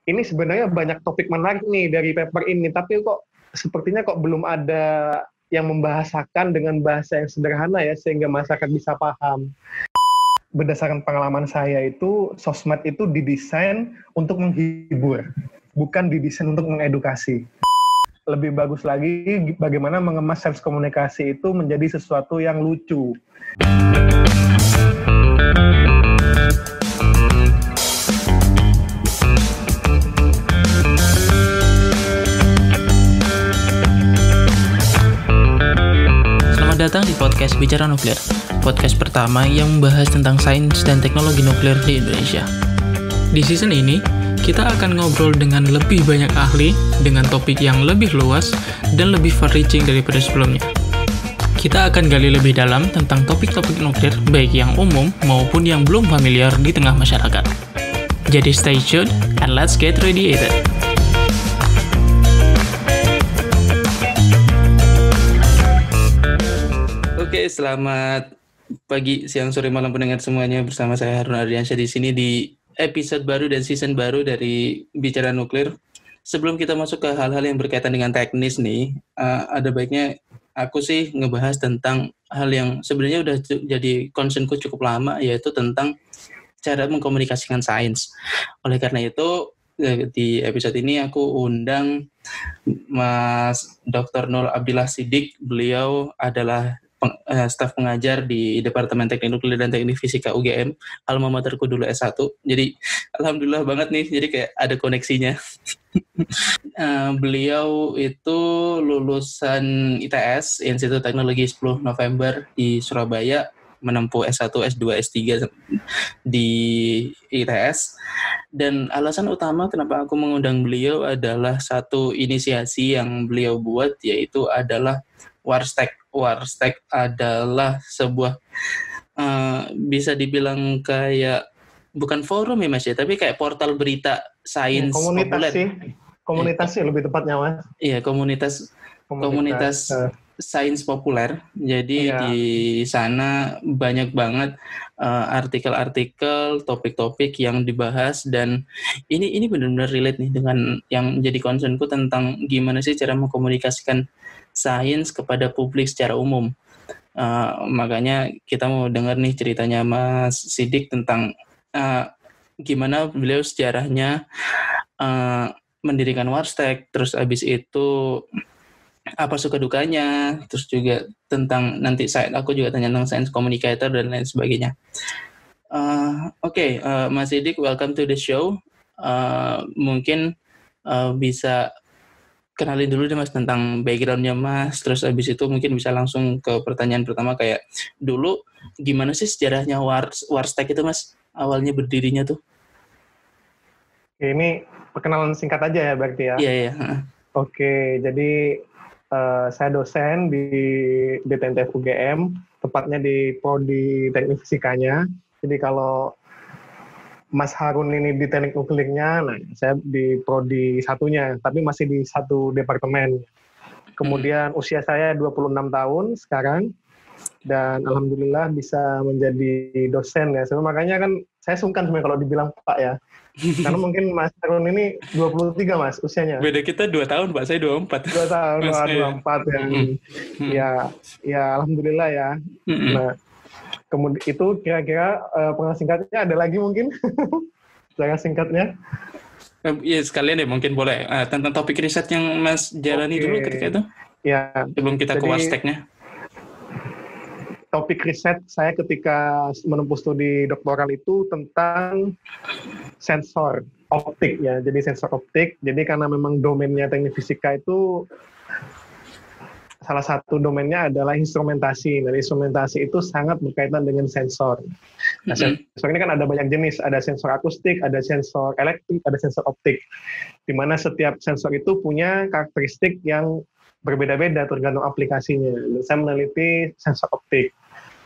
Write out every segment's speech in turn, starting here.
ini sebenarnya banyak topik menarik nih dari paper ini, tapi kok sepertinya belum ada yang membahasakan dengan bahasa yang sederhana ya, sehingga masyarakat bisa paham. Berdasarkan pengalaman saya itu, sosmed itu didesain untuk menghibur, bukan didesain untuk mengedukasi. Lebih bagus lagi bagaimana mengemas sens komunikasi itu menjadi sesuatu yang lucu. Selamat datang di podcast Bicara Nuklir, podcast pertama yang membahas tentang sains dan teknologi nuklir di Indonesia. Di season ini, kita akan ngobrol dengan lebih banyak ahli, dengan topik yang lebih luas, dan lebih far-reaching daripada sebelumnya. Kita akan gali lebih dalam tentang topik-topik nuklir, baik yang umum maupun yang belum familiar di tengah masyarakat. Jadi stay tuned, and let's get radiated. Oke, selamat pagi, siang, sore, malam pendengar semuanya. Bersama saya Harun Ardiansyah di sini di episode baru dan season baru dari Bicara Nuklir. Sebelum kita masuk ke hal-hal yang berkaitan dengan teknis nih, ada baiknya aku sih ngebahas tentang hal yang sebenarnya udah jadi concernku cukup lama, yaitu tentang cara mengkomunikasikan sains. Oleh karena itu, di episode ini aku undang Mas Dr. Nur Abdillah Siddiq. Beliau adalah staf pengajar di Departemen Teknik Nuklir dan Teknik Fisika UGM, alma materku dulu S1. Jadi alhamdulillah banget nih, jadi kayak ada koneksinya. Beliau itu lulusan ITS, Institut Teknologi 10 November di Surabaya, menempuh S1, S2, S3 di ITS. Dan alasan utama kenapa aku mengundang beliau adalah satu inisiasi yang beliau buat, yaitu adalah Warstek. Warstek adalah sebuah bisa dibilang kayak bukan forum ya Mas ya, tapi kayak portal berita sains komunitas populer. Komunitas sih lebih tepatnya Mas. Iya, komunitas sains populer. Jadi di sana banyak banget artikel-artikel, topik-topik yang dibahas, dan ini benar-benar relate nih dengan yang menjadi concernku tentang gimana sih cara mengkomunikasikan sains kepada publik secara umum. Makanya kita mau dengar nih ceritanya Mas Siddiq tentang gimana beliau sejarahnya mendirikan Warstek, terus abis itu apa suka dukanya, terus juga tentang nanti aku juga tanya tentang science communicator dan lain sebagainya. Oke, Mas Siddiq, welcome to the show. Mungkin bisa kenalin dulu deh Mas tentang background-nya Mas, terus abis itu mungkin bisa langsung ke pertanyaan pertama, kayak dulu gimana sih sejarahnya Warstek itu Mas, awalnya berdirinya tuh? Ini perkenalan singkat aja ya berarti ya? Iya. Oke, jadi saya dosen di DTNTF UGM, tepatnya di Prodi Teknik Fisikanya. Jadi kalau Mas Harun ini di teknik nuklirnya, nah saya di prodi satunya, tapi masih di satu departemen. Kemudian usia saya 26 tahun sekarang, dan alhamdulillah bisa menjadi dosen ya. Makanya kan saya sungkan sebenarnya kalau dibilang Pak ya. Karena mungkin Mas Harun ini 23 Mas usianya. Beda kita 2 tahun Pak, saya 24. 2 tahun, 24 ya. Ya alhamdulillah ya. Nah, kemudian itu kira-kira pengen singkatnya ada lagi mungkin? Cara singkatnya? Ya sekalian deh mungkin boleh tentang topik riset yang Mas jalani dulu ketika itu. Ya. Sebelum kita ke Warsteknya. Topik riset saya ketika menempuh studi doktoral itu tentang sensor optik ya. Jadi sensor optik. Jadi karena memang domainnya teknik fisika itu salah satu domainnya adalah instrumentasi. Nah, instrumentasi itu sangat berkaitan dengan sensor. Nah, sensor ini kan ada banyak jenis. Ada sensor akustik, ada sensor elektrik, ada sensor optik. Di mana setiap sensor itu punya karakteristik yang berbeda-beda tergantung aplikasinya. Dan saya meneliti sensor optik.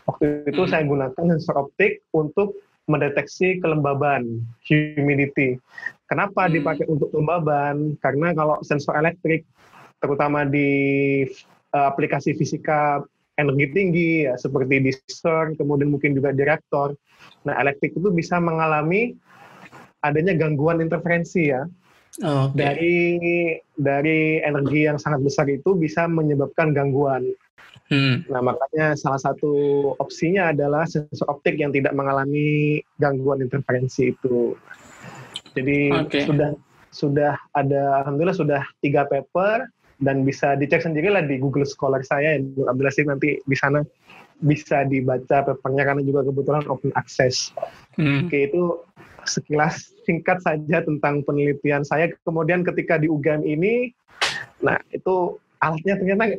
Waktu itu saya gunakan sensor optik untuk mendeteksi kelembaban, humidity. Kenapa dipakai untuk kelembaban? Karena kalau sensor elektrik, terutama di aplikasi fisika energi tinggi ya, seperti di CERN, kemudian mungkin juga di reaktor. Nah, elektrik itu bisa mengalami adanya gangguan interferensi ya. Oke. dari energi yang sangat besar itu bisa menyebabkan gangguan. Nah, makanya salah satu opsinya adalah sensor optik yang tidak mengalami gangguan interferensi itu. Jadi Oke. sudah ada, alhamdulillah sudah 3 paper dan bisa dicek sendirilah di Google Scholar saya, Nur Abdul Latif, nanti di sana bisa dibaca papernya karena juga kebetulan open access. Oke, itu sekilas singkat saja tentang penelitian saya. Kemudian ketika di UGM ini, nah itu alatnya ternyata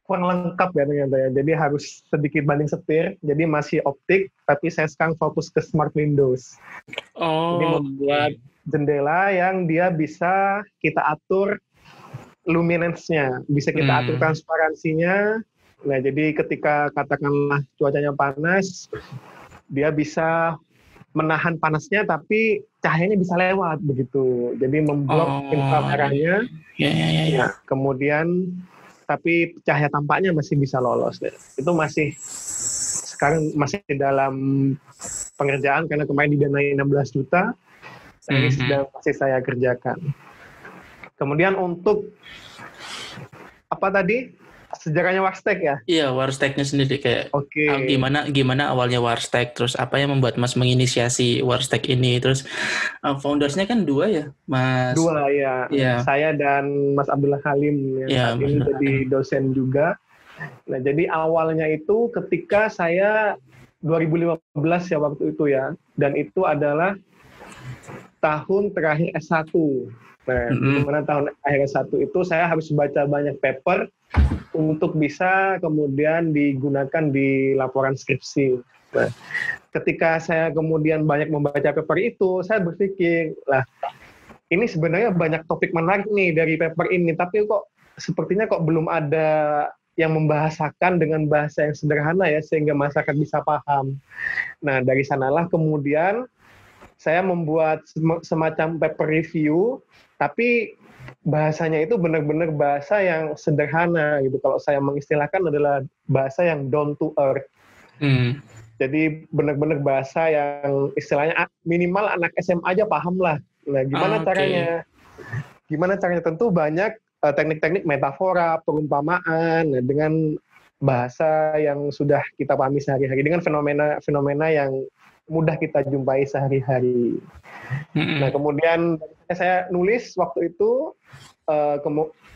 kurang lengkap ya ternyata ya. Jadi harus sedikit banding setir. Jadi masih optik, tapi saya sekarang fokus ke smart windows. Jadi membuat jendela yang dia bisa kita atur luminance-nya, bisa kita atur transparansinya. Nah, jadi ketika katakanlah cuacanya panas, dia bisa menahan panasnya, tapi cahayanya bisa lewat begitu. Jadi memblok inframerahnya. Ya. Kemudian tapi cahaya tampaknya masih bisa lolos. Itu masih sekarang masih dalam pengerjaan karena kemarin didanai 16 juta. Ini sedang masih saya kerjakan. Kemudian untuk apa tadi? Sejarahnya Warstek ya? Iya, Warsteknya sendiri kayak gimana awalnya Warstek, terus apa yang membuat Mas menginisiasi Warstek ini, terus foundersnya kan 2 ya, Mas? 2 ya. Saya dan Mas Abdullah Halim yang saat ini jadi dosen juga. Nah, jadi awalnya itu ketika saya 2015 ya waktu itu ya, dan itu adalah tahun terakhir S1. Nah, dimana tahun akhir S1 itu saya harus baca banyak paper untuk bisa kemudian digunakan di laporan skripsi. Nah, ketika saya kemudian banyak membaca paper itu, saya berpikir, lah ini sebenarnya banyak topik menarik nih dari paper ini, tapi kok sepertinya kok belum ada yang membahasakan dengan bahasa yang sederhana ya, sehingga masyarakat bisa paham. Nah, dari sanalah kemudian saya membuat semacam paper review, tapi bahasanya itu benar-benar bahasa yang sederhana gitu. Kalau saya mengistilahkan adalah bahasa yang down to earth. Jadi benar-benar bahasa yang istilahnya minimal anak SMA aja paham lah. Nah, gimana caranya? Gimana caranya? Tentu banyak teknik-teknik metafora, perumpamaan, dengan bahasa yang sudah kita pahami sehari-hari, dengan fenomena yang mudah kita jumpai sehari-hari. Nah, kemudian saya nulis waktu itu,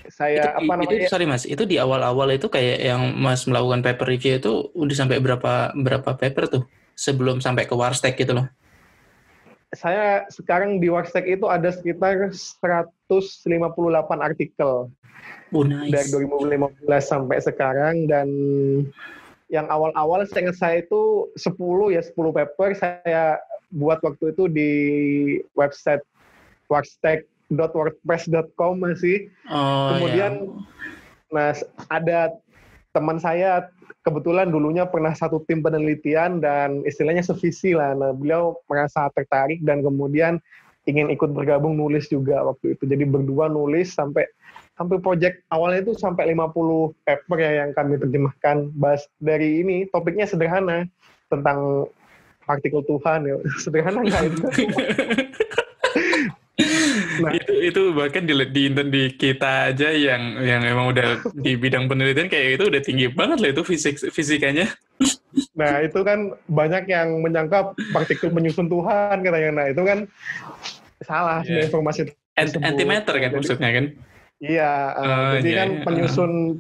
sorry Mas, itu di awal-awal itu kayak yang Mas melakukan paper review itu udah sampai berapa paper tuh sebelum sampai ke Warstek gitu loh? Saya sekarang di Warstek itu ada sekitar 158 artikel dari 2015 sampai sekarang, dan yang awal-awal saya ingat saya itu 10 paper saya buat waktu itu di website warstek.wordpress.com masih. Kemudian nah ada teman saya kebetulan dulunya pernah satu tim penelitian dan istilahnya sevisi lah. Nah, beliau merasa tertarik dan kemudian ingin ikut bergabung nulis juga waktu itu. Jadi berdua nulis sampai project awalnya itu sampai 50 paper ya yang kami terjemahkan. Bahas dari ini, topiknya sederhana tentang partikel Tuhan ya. Sederhana nggak itu? Nah, itu bahkan di kita aja yang emang udah di bidang penelitian kayak itu udah tinggi banget lah itu fisikanya. Nah, itu kan banyak yang menyangka partikel menyusun Tuhan katanya. Nah, itu kan salah informasi tersebut. Antimatter kan maksudnya kan? Iya, jadi kan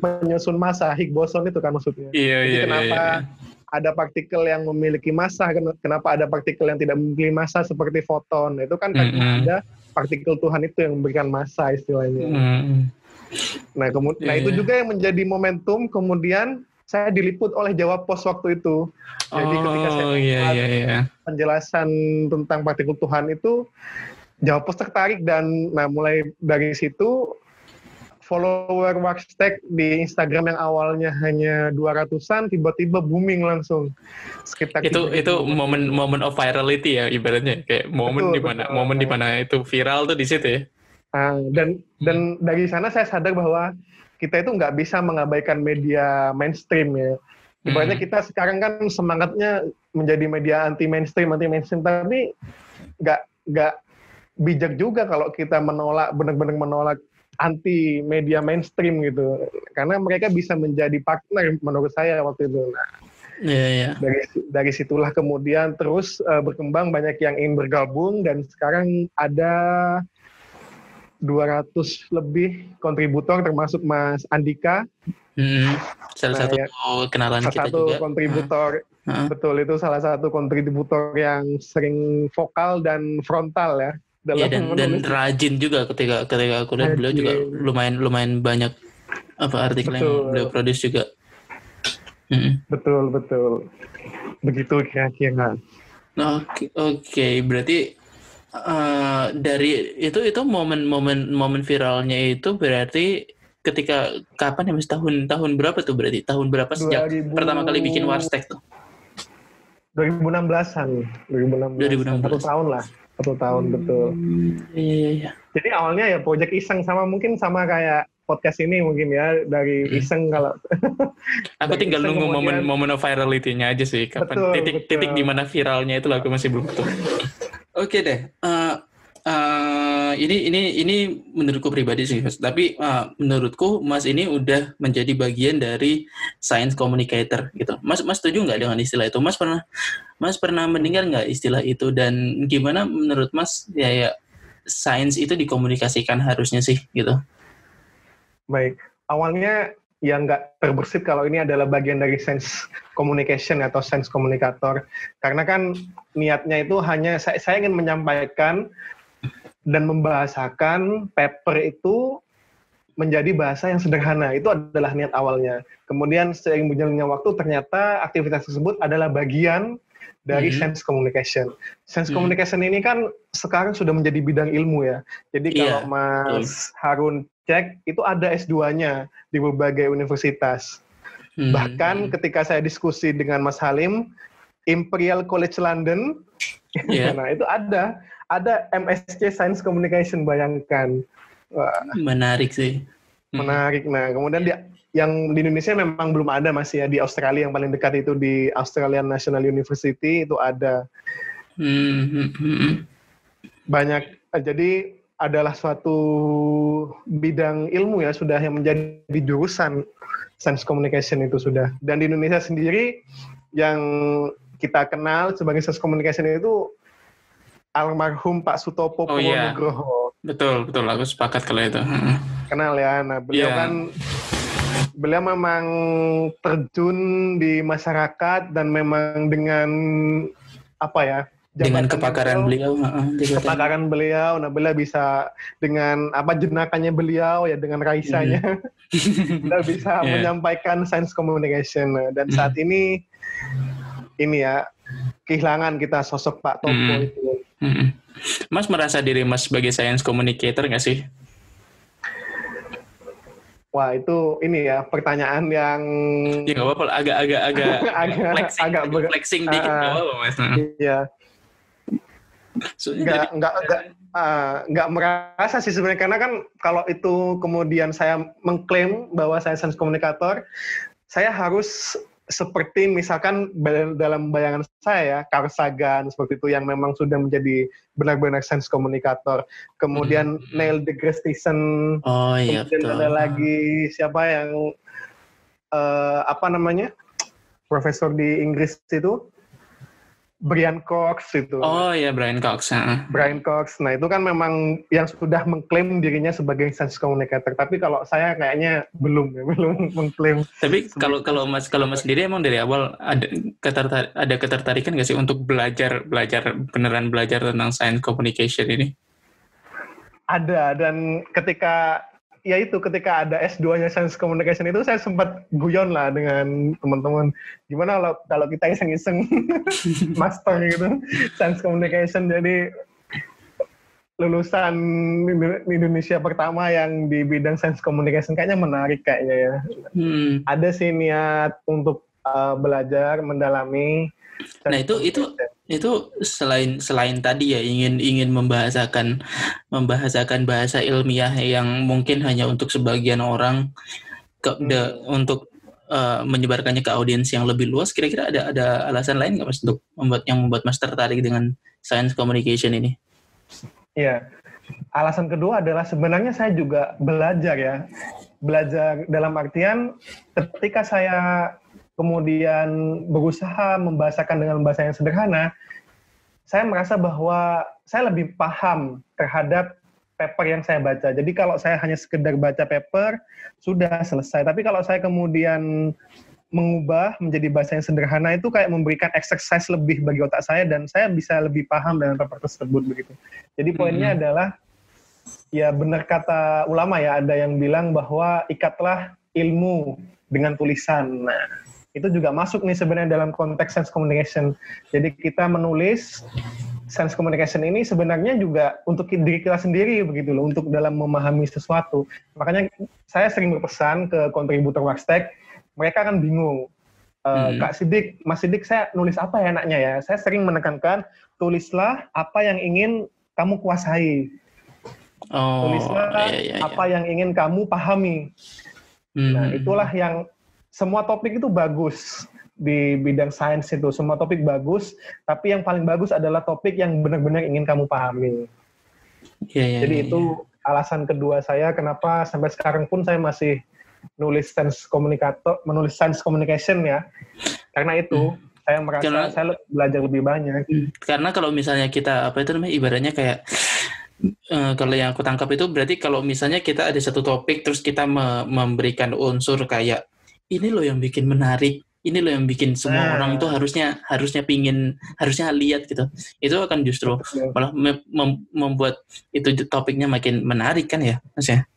penyusun massa, Higgs boson itu kan maksudnya. Jadi kenapa ada partikel yang memiliki massa, kenapa ada partikel yang tidak memiliki massa seperti foton? Itu kan karena ada partikel Tuhan itu yang memberikan massa istilahnya. Nah, nah itu juga yang menjadi momentum kemudian saya diliput oleh Jawa Pos waktu itu. Jadi ketika saya membuat penjelasan tentang partikel Tuhan itu, Jawa Pos tertarik dan nah mulai dari situ follower Warstek di Instagram yang awalnya hanya 200-an tiba-tiba booming langsung. Sekitar itu momen of virality ya ibaratnya, kayak momen di mana itu viral tuh di situ ya. Dan dari sana saya sadar bahwa kita itu nggak bisa mengabaikan media mainstream ya. Ibaratnya kita sekarang kan semangatnya menjadi media anti mainstream, tapi nggak bijak juga kalau kita benar-benar menolak anti media mainstream gitu, karena mereka bisa menjadi partner menurut saya waktu itu. Nah, dari situlah kemudian terus berkembang, banyak yang ingin bergabung, dan sekarang ada 200 lebih kontributor termasuk Mas Andika. Salah satu kenalan kita juga. Salah satu kontributor, betul, itu salah satu kontributor yang sering vokal dan frontal ya. Dan rajin juga ketika aku lihat beliau juga lumayan banyak artikel yang beliau produce juga. Betul. Begitu kira-kira. Oke. Berarti dari itu momen viralnya itu berarti ketika kapan ya Mas? Tahun berapa tuh berarti? Tahun berapa sejak pertama kali bikin Warstek tuh? 2016-an. 2016. 1 tahun betul. Iya. Jadi awalnya ya project iseng, mungkin sama kayak podcast ini mungkin ya, dari iseng kalau. Aku tinggal nunggu momen virality-nya aja sih. Kapan titik di mana viralnya itu aku masih belum tahu. Oke deh. Ini menurutku pribadi sih, Mas. Tapi menurutku Mas ini udah menjadi bagian dari science communicator gitu. Mas setuju nggak dengan istilah itu? Mas pernah mendengar nggak istilah itu, dan gimana menurut Mas ya science itu dikomunikasikan harusnya sih gitu? Baik, awalnya yang nggak terbersit kalau ini adalah bagian dari science communication atau science komunikator, karena kan niatnya itu hanya saya ingin menyampaikan dan membahasakan paper itu menjadi bahasa yang sederhana. Itu adalah niat awalnya. Kemudian seiring berjalannya waktu ternyata aktivitas tersebut adalah bagian dari science communication. Science communication ini kan sekarang sudah menjadi bidang ilmu ya. Jadi kalau Mas Harun cek, itu ada S2-nya di berbagai universitas. Bahkan ketika saya diskusi dengan Mas Halim, Imperial College London, nah itu ada MSc Science Communication, bayangkan. Wah, menarik sih. Menarik. Nah, kemudian yang di Indonesia memang belum ada, masih ya, di Australia yang paling dekat itu di Australian National University itu ada. Banyak, jadi adalah suatu bidang ilmu ya, sudah yang menjadi jurusan Science Communication itu sudah. Dan di Indonesia sendiri yang kita kenal sebagai Science Communication itu almarhum Pak Sutopo Purwonugroho. Betul, aku sepakat kalau itu. Kenal ya. Nah, beliau memang terjun di masyarakat dan memang dengan dengan kepakaran beliau. Nah, beliau bisa dengan jenakannya beliau ya, dengan raisanya, beliau bisa menyampaikan science communication. Dan saat ini ya, kehilangan kita sosok Pak Topo itu. Mas merasa diri Mas sebagai science communicator nggak sih? Wah, itu ini ya pertanyaan yang ya nggak apa-apa, agak flexing dikit nggak apa-apa Mas. Iya. Nggak merasa sih sebenarnya, karena kan kalau itu kemudian saya mengklaim bahwa saya science communicator, saya harus seperti misalkan dalam bayangan saya ya, Carl Sagan seperti itu yang memang sudah menjadi benar-benar science communicator. Kemudian Neil deGrasse Tyson, kemudian betul. Ada lagi siapa yang profesor di Inggris itu, Brian Cox itu. Oh iya, Brian Cox. Brian Cox. Nah, itu kan memang yang sudah mengklaim dirinya sebagai science communicator. Tapi kalau saya kayaknya belum mengklaim. Tapi kalau Mas sendiri emang dari awal ada ketertarikan nggak sih untuk belajar beneran belajar tentang science communication ini? Ada, dan ketika ada S2-nya Science Communication itu, saya sempat guyon lah dengan teman-teman. Gimana kalau kita iseng-iseng master gitu, Science Communication, jadi lulusan Indonesia pertama yang di bidang Science Communication, kayaknya menarik kayaknya ya. Ada sih niat untuk belajar, mendalami. Nah itu selain tadi ya ingin membahasakan bahasa ilmiah yang mungkin hanya untuk sebagian orang untuk menyebarkannya ke audiens yang lebih luas, kira-kira ada alasan lain nggak Mas untuk membuat Mas tertarik dengan science communication ini? Iya. Alasan kedua adalah sebenarnya saya juga belajar ya. Belajar dalam artian ketika saya kemudian berusaha membahasakan dengan bahasa yang sederhana, saya merasa bahwa saya lebih paham terhadap paper yang saya baca. Jadi kalau saya hanya sekedar baca paper, sudah selesai. Tapi kalau saya kemudian mengubah menjadi bahasa yang sederhana, itu kayak memberikan exercise lebih bagi otak saya, dan saya bisa lebih paham dengan paper tersebut begitu. Jadi poinnya adalah, ya benar kata ulama ya, ada yang bilang bahwa ikatlah ilmu dengan tulisan. Nah, itu juga masuk nih sebenarnya dalam konteks sense communication. Jadi kita menulis sense communication ini sebenarnya juga untuk diri kita sendiri begitu loh, untuk dalam memahami sesuatu. Makanya saya sering berpesan ke kontributor Warsteg, mereka kan bingung. Kak Sidik, Mas Sidik, saya nulis apa ya enaknya ya? Saya sering menekankan, tulislah apa yang ingin kamu kuasai. Tulislah apa yang ingin kamu pahami. Nah, itulah yang semua topik itu bagus di bidang sains itu. Semua topik bagus, tapi yang paling bagus adalah topik yang benar-benar ingin kamu pahami. Jadi itu alasan kedua saya kenapa sampai sekarang pun saya masih nulis sense communication ya. Karena itu saya merasa saya belajar lebih banyak. Karena kalau misalnya kita ibaratnya kayak kalau yang aku tangkap itu berarti kalau misalnya kita ada satu topik terus kita memberikan unsur kayak ini loh yang bikin menarik, ini loh yang bikin semua orang itu harusnya lihat gitu. Itu akan justru malah membuat itu topiknya makin menarik kan ya, Mas ya?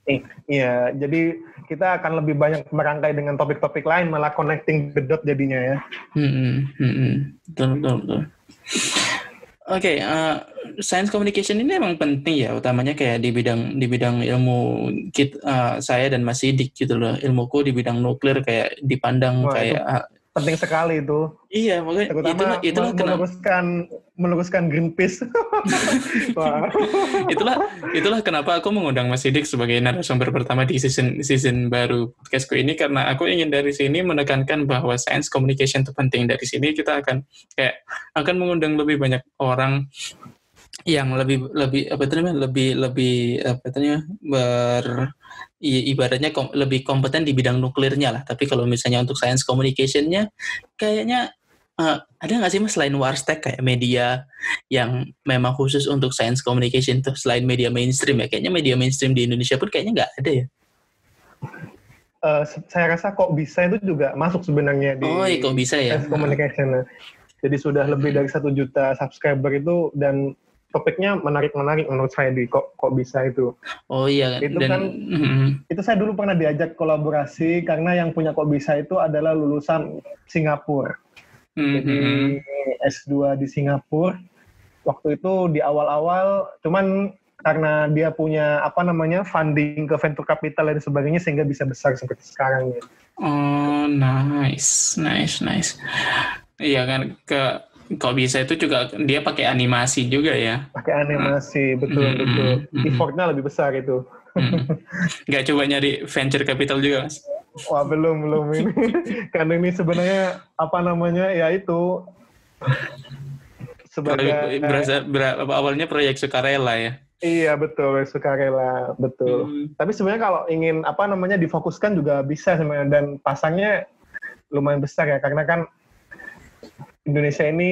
Iya, jadi kita akan lebih banyak merangkai dengan topik-topik lain, malah connecting the dot jadinya ya. Betul. Oke, science communication ini emang penting ya, utamanya kayak di bidang ilmu saya dan Mas Sidik gitu loh. Ilmuku di bidang nuklir kayak dipandang kayak penting sekali itu. Iya, makanya itulah meluruskan Greenpeace. itulah kenapa aku mengundang Mas Sidik sebagai narasumber pertama di season baru podcastku ini, karena aku ingin dari sini menekankan bahwa science communication itu penting. Dari sini kita akan mengundang lebih banyak orang yang ibaratnya lebih kompeten di bidang nuklirnya lah. Tapi kalau misalnya untuk science communication-nya kayaknya ada nggak sih Mas selain Warsteg kayak media yang memang khusus untuk science communication tuh, selain media mainstream ya? Kayaknya media mainstream di Indonesia pun kayaknya nggak ada ya. Saya rasa kok bisa itu juga masuk sebenarnya di kok bisa ya? Science communication. Jadi sudah lebih dari 1 juta subscriber itu, dan topiknya menarik menurut saya di kok bisa itu. Oh iya. Itu itu saya dulu pernah diajak kolaborasi karena yang punya kok bisa itu adalah lulusan Singapura. Jadi S2 di Singapura. Waktu itu di awal-awal, cuman karena dia punya funding ke venture capital dan sebagainya sehingga bisa besar seperti sekarang ya. Oh, nice. Iya kan, kok bisa itu juga dia pakai animasi juga ya? Pakai animasi, betul. Effortnya lebih besar itu. Nggak coba nyari venture capital juga, Mas? Wah, belum ini. Karena ini sebenarnya ya itu sebagai awalnya proyek sukarela ya. Iya, betul, sukarela, betul. Tapi sebenarnya kalau ingin difokuskan juga bisa sebenarnya, dan pasangnya lumayan besar ya, karena kan Indonesia ini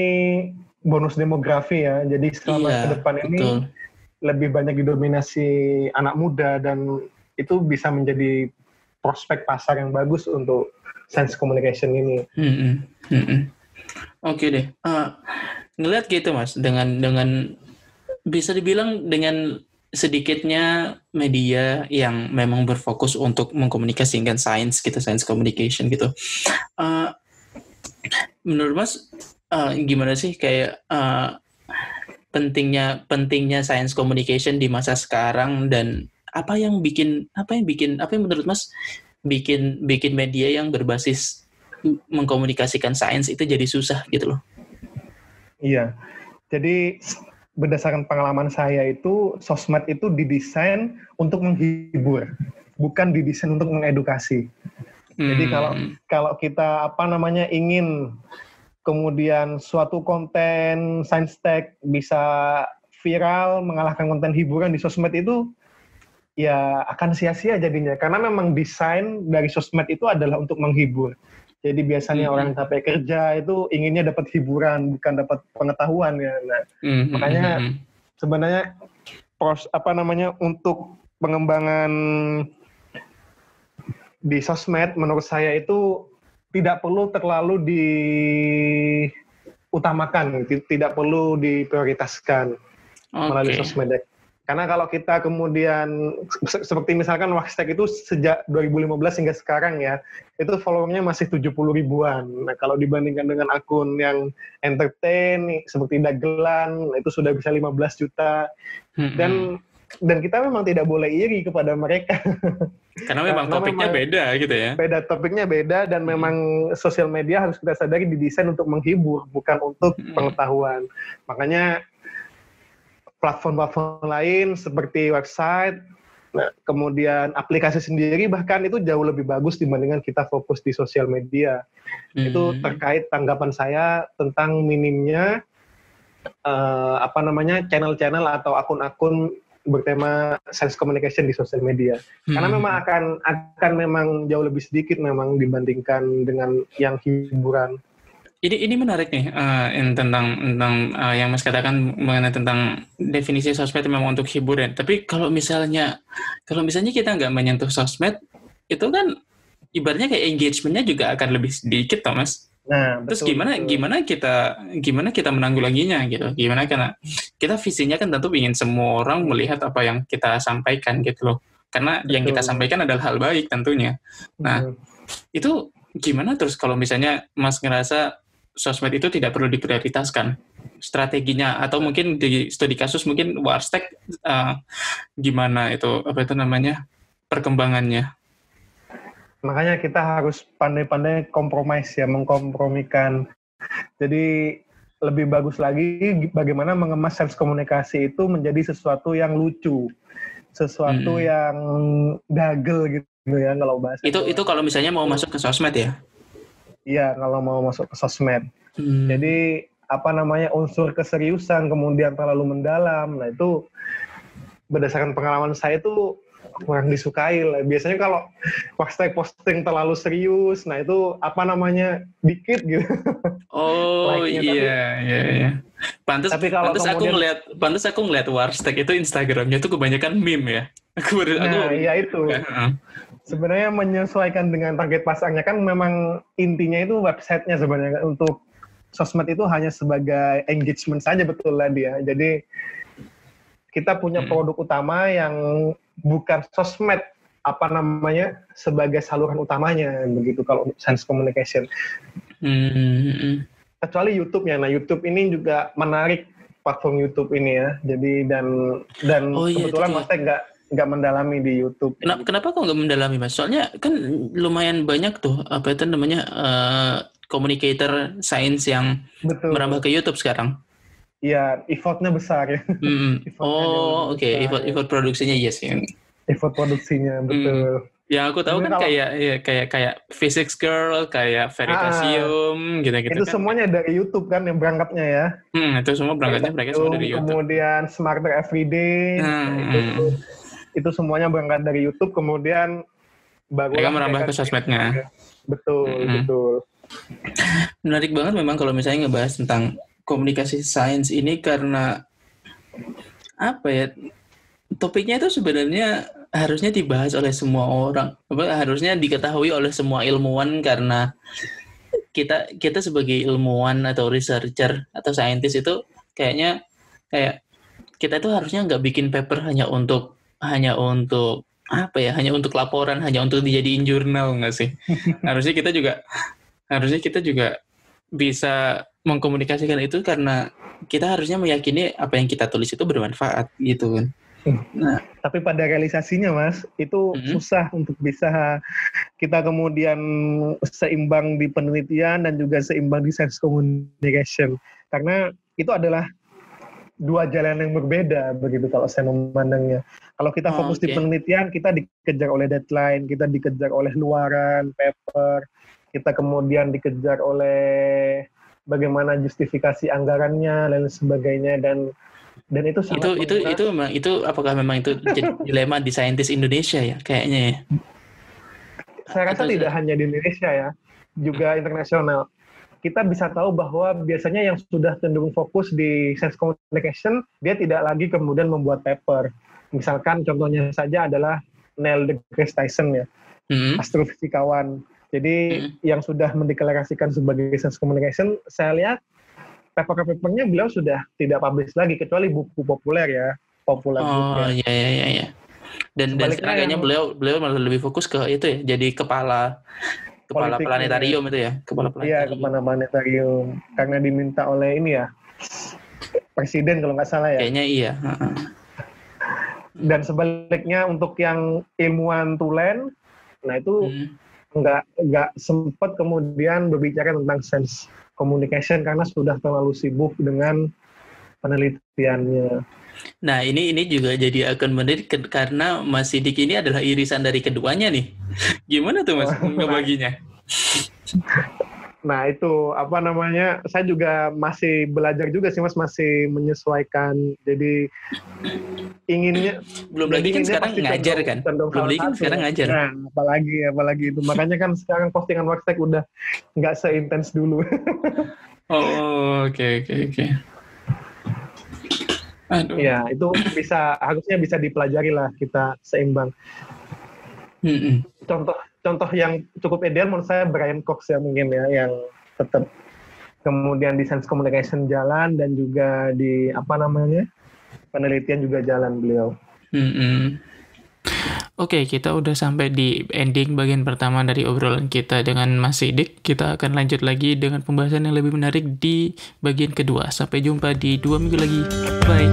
bonus demografi ya, jadi selama ke depan ini lebih banyak didominasi anak muda, dan itu bisa menjadi prospek pasar yang bagus untuk science communication ini. Oke deh, ngelihat gitu Mas, dengan bisa dibilang dengan sedikitnya media yang memang berfokus untuk mengkomunikasikan science communication gitu. Menurut Mas, gimana sih kayak pentingnya science communication di masa sekarang, dan apa yang menurut Mas bikin media yang berbasis mengkomunikasikan sains itu jadi susah gitu loh? Iya, jadi berdasarkan pengalaman saya itu sosmed itu didesain untuk menghibur, bukan didesain untuk mengedukasi. Jadi kalau kita ingin kemudian suatu konten science tech bisa viral, mengalahkan konten hiburan di sosmed itu ya akan sia-sia jadinya. Karena memang desain dari sosmed itu adalah untuk menghibur. Jadi biasanya orang capek kerja itu inginnya dapat hiburan, bukan dapat pengetahuan ya. Nah, makanya sebenarnya untuk pengembangan di sosmed menurut saya itu tidak perlu terlalu diutamakan, tidak perlu diprioritaskan melalui sosmed. Karena kalau kita kemudian, seperti misalkan Waxtag itu sejak 2015 hingga sekarang ya, itu followernya masih 70 ribuan. Nah kalau dibandingkan dengan akun yang entertain, seperti Dagelan, itu sudah bisa 15 juta. Dan kita memang tidak boleh iri kepada mereka. Karena memang topiknya beda gitu ya. Topiknya beda, dan memang sosial media harus kita sadari didesain untuk menghibur, bukan untuk pengetahuan. Makanya platform-platform lain seperti website, nah, kemudian aplikasi sendiri bahkan itu jauh lebih bagus dibandingkan kita fokus di sosial media. Itu terkait tanggapan saya tentang minimnya channel-channel atau akun-akun bertema science communication di sosial media. Karena memang akan memang jauh lebih sedikit memang dibandingkan dengan yang hiburan. Ini menarik nih tentang yang Mas katakan mengenai tentang definisi sosmed memang untuk hiburan. Tapi kalau misalnya kita nggak menyentuh sosmed, itu kan ibaratnya kayak engagement-nya juga akan lebih sedikit, toh Mas. Nah, terus gimana kita menanggulanginya gitu? Gimana, karena kita visinya kan tentu ingin semua orang melihat apa yang kita sampaikan gitu loh. Karena yang kita sampaikan adalah hal baik tentunya. Nah, itu gimana terus kalau misalnya Mas ngerasa sosmed itu tidak perlu diprioritaskan strateginya, atau mungkin di studi kasus mungkin Waxtag gimana itu perkembangannya? Makanya kita harus pandai-pandai mengkompromikan. Jadi lebih bagus lagi bagaimana mengemas science komunikasi itu menjadi sesuatu yang lucu, sesuatu yang dagel gitu ya kalau bahasa. Itu kalau misalnya mau masuk ke sosmed ya? Iya, kalau mau masuk ke sosmed. Jadi unsur keseriusan kemudian terlalu mendalam. Nah itu berdasarkan pengalaman saya itu kurang disukai lah. Biasanya kalau Waxtag posting terlalu serius, nah itu dikit gitu. Oh iya. Pantes aku ngeliat Waxtag itu Instagramnya tuh kebanyakan meme ya. Iya itu. Sebenarnya menyesuaikan dengan target pasarnya, kan memang intinya itu websitenya sebenarnya. Untuk sosmed itu hanya sebagai engagement saja, betul lah dia. Jadi kita punya produk utama yang bukan sosmed sebagai saluran utamanya begitu kalau science communication. Kecuali YouTube ya. Nah YouTube ini juga menarik, platform YouTube ini ya. Jadi dan kebetulan Waxtag nggak mendalami di YouTube. Kenapa kok nggak mendalami, Mas? Soalnya kan lumayan banyak tuh communicator science yang merambah ke YouTube sekarang. Iya, effortnya besar ya. Oke. Effort produksinya yes ya. Effort produksinya betul. Yang aku tahu kan kayak Physics Girl, kayak Veritasium gitu-gitu. Itu kan semuanya dari YouTube kan yang berangkatnya ya. Itu semua berangkatnya mereka semua dari YouTube. Kemudian Smarter Everyday, itu semuanya berangkat dari YouTube, kemudian baru mereka merambah ke sosmednya. Betul. Menarik banget memang kalau misalnya ngebahas tentang komunikasi sains ini, karena topiknya itu sebenarnya harusnya dibahas oleh semua orang, harusnya diketahui oleh semua ilmuwan, karena kita sebagai ilmuwan atau researcher atau saintis itu kayak kita itu harusnya nggak bikin paper hanya untuk laporan, hanya untuk dijadiin jurnal, nggak sih? harusnya kita juga bisa mengkomunikasikan itu, karena kita harusnya meyakini apa yang kita tulis itu bermanfaat gitu kan. Nah, tapi pada realisasinya Mas, itu susah untuk bisa kita kemudian seimbang di penelitian dan juga seimbang di science communication. Karena itu adalah dua jalan yang berbeda begitu kalau saya memandangnya. Kalau kita fokus di penelitian, kita dikejar oleh deadline, kita dikejar oleh luaran, paper, kita kemudian dikejar oleh bagaimana justifikasi anggarannya dan sebagainya, dan Dan itu sangat itu apakah memang itu jadi dilema di saintis Indonesia ya kayaknya ya? Saya rasa tidak hanya di Indonesia ya, juga internasional. Kita bisa tahu bahwa biasanya yang sudah cenderung fokus di science communication, dia tidak lagi kemudian membuat paper. Misalkan contohnya saja adalah Neil deGrasse Tyson ya, astrofisikawan. Jadi yang sudah mendeklarasikan sebagai science communication, saya lihat paper-papernya beliau sudah tidak publish lagi, kecuali buku populer ya, populer book ya. Iya. Dan sekarang kayaknya beliau malah lebih fokus ke itu ya, jadi kepala planetarium itu ya, kepala planetarium. Iya, kepala planetarium. Karena diminta oleh ini ya, presiden kalau nggak salah ya. Kayaknya iya. Dan sebaliknya untuk yang ilmuwan tulen, nah itu nggak sempat kemudian berbicara tentang sense communication karena sudah terlalu sibuk dengan penelitiannya. Nah ini juga jadi akan menarik karena Mas Sidik ini adalah irisan dari keduanya nih. Gimana tuh Mas ngebaginya? Nah itu saya juga masih belajar juga sih Mas, masih menyesuaikan. Jadi inginnya belum lagi kan sekarang ngajar kan? Belum lagi kan sekarang ngajar. Nah, apalagi itu. Makanya kan sekarang postingan Workstek udah nggak seintens dulu. Oke. Aduh. Ya, itu harusnya bisa dipelajari lah, kita seimbang. Contoh yang cukup ideal menurut saya Brian Cox ya mungkin ya, yang tetap kemudian di science communication jalan dan juga di penelitian juga jalan beliau. Oke, kita udah sampai di ending bagian pertama dari obrolan kita dengan Mas Sidik. Kita akan lanjut lagi dengan pembahasan yang lebih menarik di bagian kedua. Sampai jumpa di 2 minggu lagi. Bye.